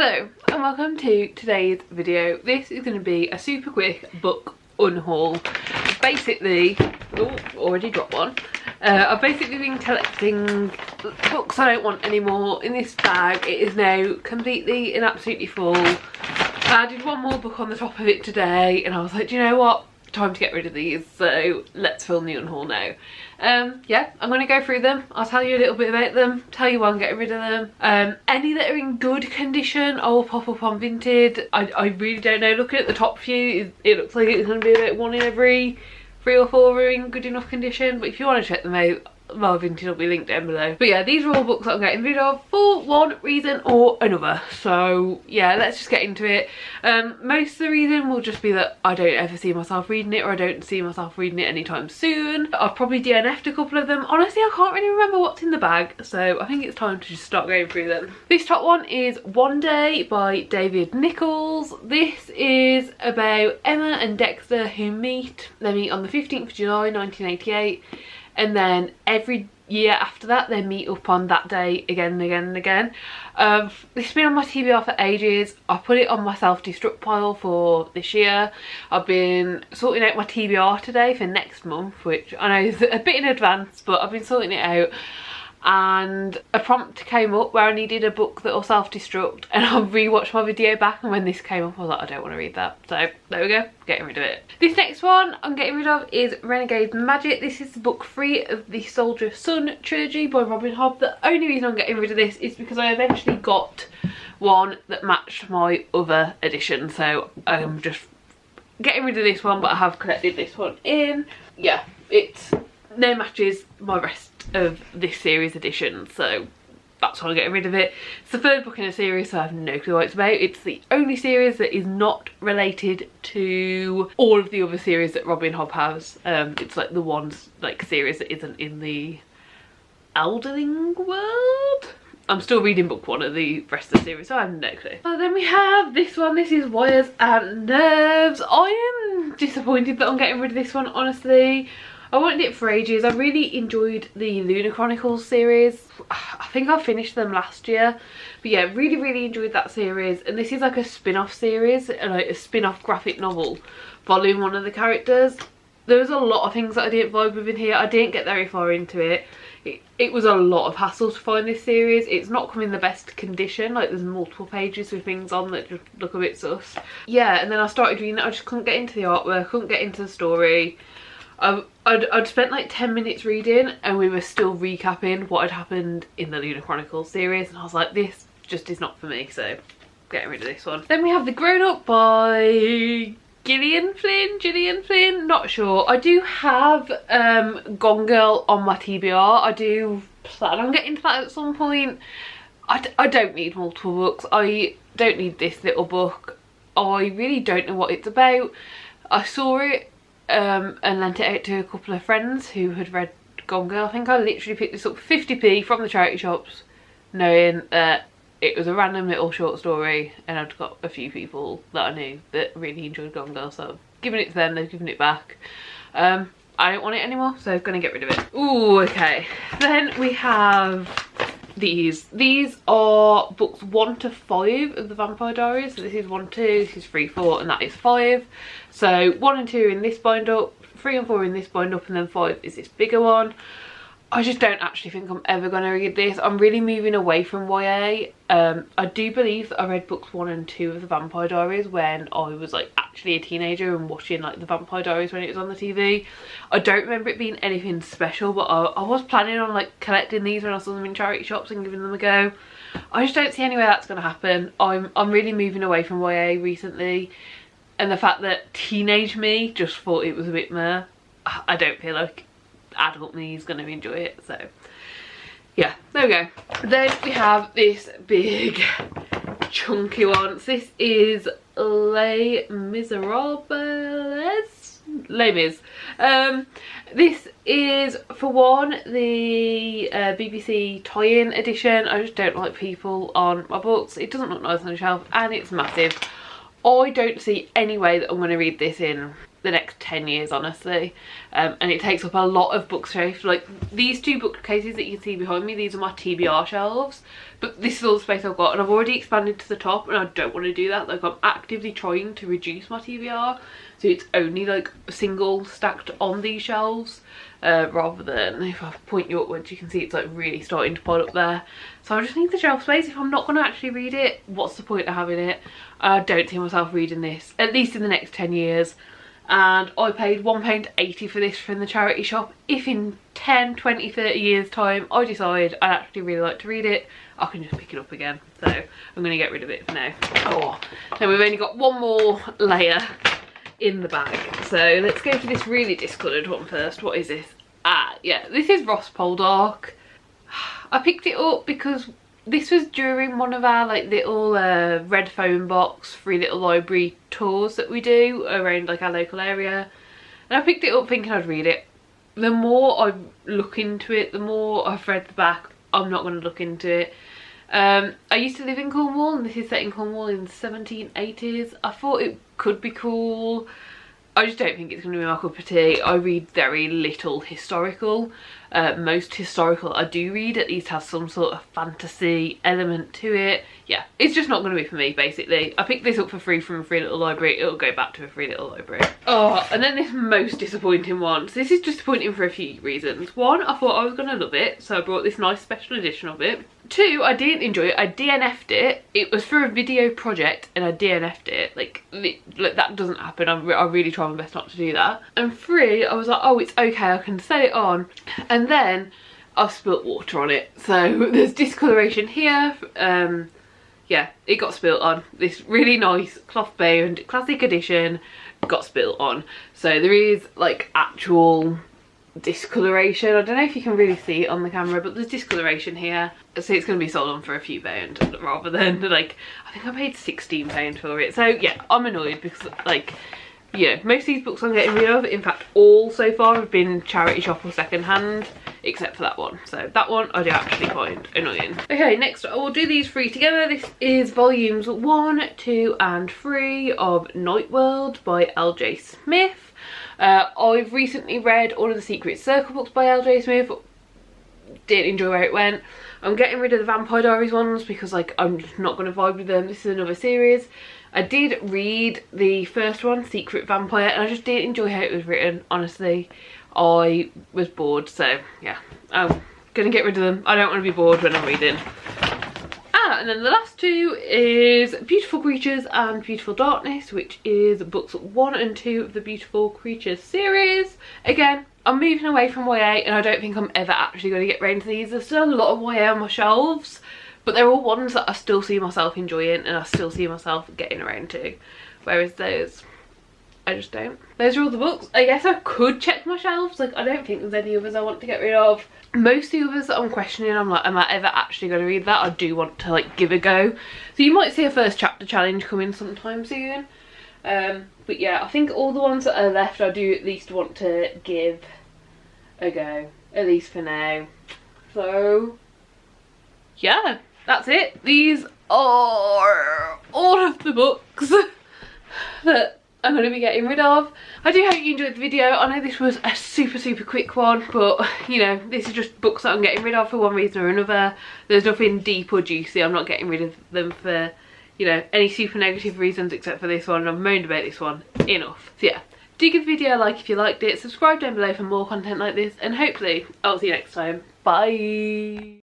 Hello and welcome to today's video. This is going to be a super quick book unhaul. Basically, oh, already dropped one. I've basically been collecting books I don't want anymore in this bag. It is now completely and absolutely full. I added one more book on the top of it today and I was like, do you know what? Time to get rid of these, so let's film the unhaul now. Yeah, I'm going to go through them. I'll tell you a little bit about them, tell you why I'm getting rid of them. Any that are in good condition I will pop up on Vinted. I really don't know. Looking at the top few, it looks like it's going to be about one in every 3 or 4 are in good enough condition, but if you want to check them out, my Vinted will be linked down below. But yeah, these are all books that I'm getting rid of for one reason or another. So yeah, let's just get into it. Most of the reason will just be that I don't ever see myself reading it, or I don't see myself reading it anytime soon. I've probably DNF'd a couple of them. Honestly, I can't really remember what's in the bag, so I think it's time to just start going through them. This top one is One Day by David Nichols. This is about Emma and Dexter who meet. They meet on the 15th of July 1988. And then every year after that they meet up on that day again and again and again. This has been on my TBR for ages. I put it on my self-destruct pile for this year. I've been sorting out my TBR today for next month, which I know is a bit in advance, but I've been sorting it out. And a prompt came up where I needed a book that will self-destruct, and I rewatched my video back, and when this came up I was like, I don't want to read that, so there we go, getting rid of it. This next one I'm getting rid of is Renegade Magic. This is book 3 of the Soldier Sun trilogy by Robin Hobb. The only reason I'm getting rid of this is because I eventually got one that matched my other edition, so I'm just getting rid of this one, but I have collected this one in. Yeah, it's no matches my rest of this series edition, so that's why I'm getting rid of it. It's the 3rd book in a series, so I have no clue what it's about. It's the only series that is not related to all of the other series that Robin Hobb has. It's like the one series that isn't in the Elderling world. I'm still reading book 1 of the rest of the series, so I have no clue. And then we have this one. This is Wires and Nerves. I am disappointed that I'm getting rid of this one, honestly. I wanted it for ages. I really enjoyed the Lunar Chronicles series. I think I finished them last year. But yeah, really enjoyed that series. And this is like a spin-off series, like a spin-off graphic novel following one of the characters. There was a lot of things that I didn't vibe with in here. I didn't get very far into it. It was a lot of hassle to find this series. It's not come in the best condition. Like, there's multiple pages with things on that just look a bit sus. Yeah, and then I started reading it. I just couldn't get into the artwork, couldn't get into the story. I'd spent like 10 minutes reading and we were still recapping what had happened in the Lunar Chronicles series, and I was like, this just is not for me, so getting rid of this one. Then we have The Grown Up by Gillian Flynn, not sure. I do have Gone Girl on my TBR. I do plan on getting to that at some point. I don't need multiple books. I don't need this little book. I really don't know what it's about. I saw it and lent it out to a couple of friends who had read Gone Girl. I think I literally picked this up for 50p from the charity shops, knowing that it was a random little short story, and I'd got a few people that I knew that really enjoyed Gone Girl, so I've given it to them, they've given it back. I don't want it anymore, so I'm going to get rid of it. Ooh, okay. Then we have these. These are books 1 to 5 of the Vampire Diaries. So this is 1, 2, this is 3, 4, and that is 5. So 1 and 2 are in this bind up, 3 and 4 are in this bind up, and then 5 is this bigger one. I just don't actually think I'm ever going to read this. I'm really moving away from YA. I do believe that I read books 1 and 2 of the Vampire Diaries when I was like actually a teenager and watching like the Vampire Diaries when it was on the TV. I don't remember it being anything special, but I was planning on like collecting these when I saw them in charity shops and giving them a go. I just don't see any way that's going to happen. I'm really moving away from YA recently, and the fact that teenage me just thought it was a bit meh, I don't feel like adult me is going to enjoy it, so yeah, there we go. Then we have this big chunky one. This is Les Miserables. Les Mis. This is, for one, the BBC tie-in edition. I just don't like people on my books. It doesn't look nice on the shelf, and it's massive. I don't see any way that I'm going to read this in the next 10 years, honestly. And it takes up a lot of bookshelf. Like these two bookcases that you can see behind me, these are my TBR shelves, but this is all the space I've got, and I've already expanded to the top, and I don't want to do that. Like I'm actively trying to reduce my TBR so it's only like single stacked on these shelves, rather than, if I point you upwards you can see it's like really starting to pile up there. So I just need the shelf space. If I'm not going to actually read it, what's the point of having it? I don't see myself reading this, at least in the next 10 years. And I paid £1.80 for this from the charity shop. If in 10, 20, 30 years time I decide I actually really like to read it, I can just pick it up again. So I'm going to get rid of it for now. Oh, then we've only got one more layer in the bag. So let's go for this really discoloured one first. What is this? Ah, yeah, this is Ross Poldark. I picked it up because this was during one of our like little red phone box free little library tours that we do around like our local area, and I picked it up thinking I'd read it. The more I look into it, the more I've read the back, I'm not going to look into it. I used to live in Cornwall, and this is set in Cornwall in the 1780s. I thought it could be cool. I just don't think it's going to be my cup of tea. I read very little historical. Most historical I do read at least has some sort of fantasy element to it. Yeah, it's just not going to be for me, basically. I picked this up for free from a free little library. It'll go back to a free little library. Oh, and then this most disappointing one. So this is disappointing for a few reasons. One, I thought I was going to love it, so I brought this nice special edition of it. Two, I didn't enjoy it. I DNF'd it. It was for a video project and I DNF'd it. Like that doesn't happen. I really try my best not to do that. And three, I was like, oh, it's okay, I can set it on. And then I've spilt water on it. So there's discoloration here. Yeah, it got spilt on. This really nice cloth bound classic edition got spilt on. So there is like actual discoloration. I don't know if you can really see it on the camera, but there's discoloration here. So it's going to be sold on for a few pounds rather than like, I think I paid £16 for it. So yeah, I'm annoyed because like, yeah, most of these books I'm getting rid of, in fact all so far have been charity shop or second hand, except for that one. So that one I do actually find annoying. Okay, next I will do these three together. This is volumes 1, 2 and 3 of Night World by L.J. Smith. I've recently read all of the Secret Circle books by L.J. Smith. Didn't enjoy where it went. I'm getting rid of the Vampire Diaries ones because like I'm just not going to vibe with them. This is another series. I did read the first one, Secret Vampire, and I just didn't enjoy how it was written, honestly. I was bored, so yeah, I'm gonna get rid of them. I don't want to be bored when I'm reading. And then the last two is Beautiful Creatures and Beautiful Darkness, which is books 1 and 2 of the Beautiful Creatures series. Again, I'm moving away from YA and I don't think I'm ever actually going to get round to these. There's still a lot of YA on my shelves, but they're all ones that I still see myself enjoying and I still see myself getting around to. Whereas those, I just don't. Those are all the books. I guess I could check my shelves. Like, I don't think there's any others I want to get rid of. Most of the others that I'm questioning, I'm like, am I ever actually going to read that? I do want to like give a go. So you might see a first chapter challenge coming sometime soon. But yeah, I think all the ones that are left I do at least want to give a go. At least for now. So yeah, that's it. These are all of the books that I'm going to be getting rid of. I do hope you enjoyed the video. I know this was a super quick one, but you know, this is just books that I'm getting rid of for one reason or another. There's nothing deep or juicy. I'm not getting rid of them for, you know, any super negative reasons except for this one. I've moaned about this one enough. So yeah, do give the video a like if you liked it. Subscribe down below for more content like this, and hopefully I'll see you next time. Bye.